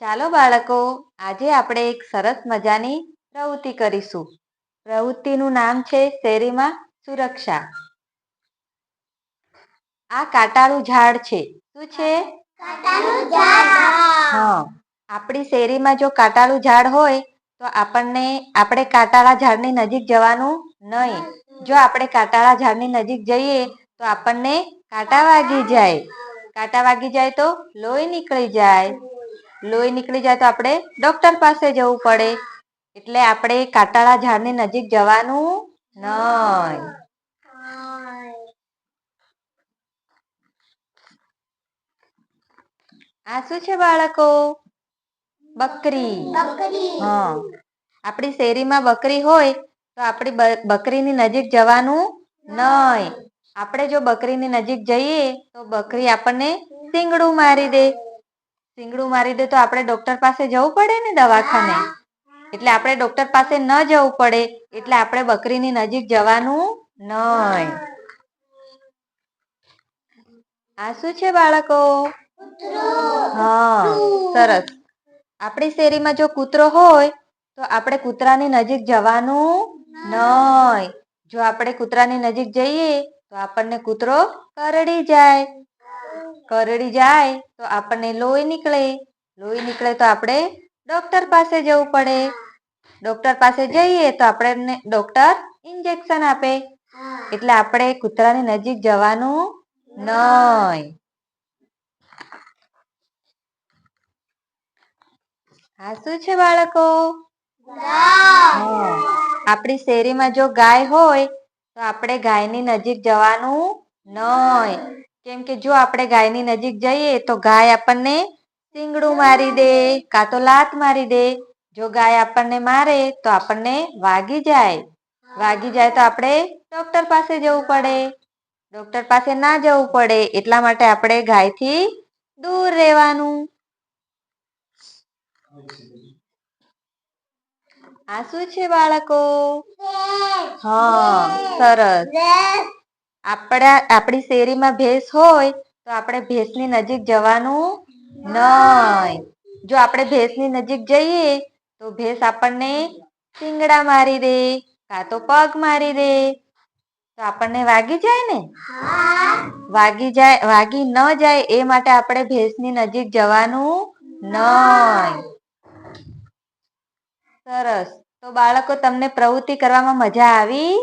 ચાલો બાળકો, આજે આપણે એક સરસ મજાની પ્રવૃત્તિ કરીશું. પ્રવૃત્તિનું નામ છે શેરીમાં સુરક્ષા. આ કાંટાળું ઝાડ છે. શું છે? કાંટાળું ઝાડ. હા, આપણી શેરીમાં જો કાંટાળું ઝાડ હોય તો આપણે કાંટાળા ઝાડની નજીક જવાનું નહીં. જો આપણે કાંટાળા ઝાડની નજીક જઈએ તો આપણને કાંટા વાગી જાય. કાંટા વાગી જાય તો લોહી નીકળી જાય. લોહી નીકળી જાય તો આપણે ડોક્ટર પાસે જવું પડે. એટલે આપણે કાંટાળા ઝાડની નજીક જવાનું નહીં. આ શું છે બાળકો? બકરી. હા, આપણી શેરીમાં બકરી હોય તો આપણે બકરીની નજીક જવાનું નહીં. આપણે જો બકરીની નજીક જઈએ તો બકરી આપણને શીંગડું મારી દે. શીંગડું મારી દે તો આપણે ડોક્ટર પાસે જવું પડે ને દવાખાને. એટલે આપણે ડોક્ટર પાસે ન જવું પડે એટલે આપણે બકરીની નજીક જવાનું નહીં. આ શું છે બાળકો? હા, સરસ. આપણી શેરીમાં જો કૂતરો હોય તો આપણે કૂતરાની નજીક જવાનું નહીં. જો આપણે કૂતરાની નજીક જઈએ તો આપણને કૂતરો કરડી જાય. કરડી જાય તો આપણને લોહી નીકળે. લોહી નીકળે તો આપણે ડોક્ટર પાસે જવું પડે. ડોક્ટર પાસે જઈએ તો આપણને ડોક્ટર ઇન્જેક્શન આપે. એટલે આપણે કૂતરાની નજીક જવાનું નહીં. આ શું છે બાળકો? આપણી શેરીમાં જો ગાય હોય તો આપણે ગાયની નજીક જવાનું નહીં. કેમ કે જો આપણે ગાયની નજીક જઈએ તો ગાય આપણને શીંગડું મારી દે કાં તો લાત મારી દે. જો ગાય આપણને મારે તો આપણને વાગી જાય. વાગી જાય તો આપણે ડોક્ટર પાસે જવું પડે. ડોક્ટર પાસે ના જવું પડે એટલા માટે આપણે ગાયથી દૂર રહેવાનું. આ શું છે બાળકો? હા, સરસ. આપણી શેરીમાં ભેંસ હોય તો આપણે ભેંસની નજીક જવાનું નહીં. જો આપણે ભેંસની નજીક જઈએ તો ભેંસ આપણને શીંગડા મારી દે કાં તો પગ મારી દે તો આપણને વાગી જાય ને. વાગી ન જાય એ માટે આપણે ભેંસની નજીક જવાનું નહીં. સરસ. તો બાળકો, તમને પ્રવૃત્તિ કરવામાં મજા આવી?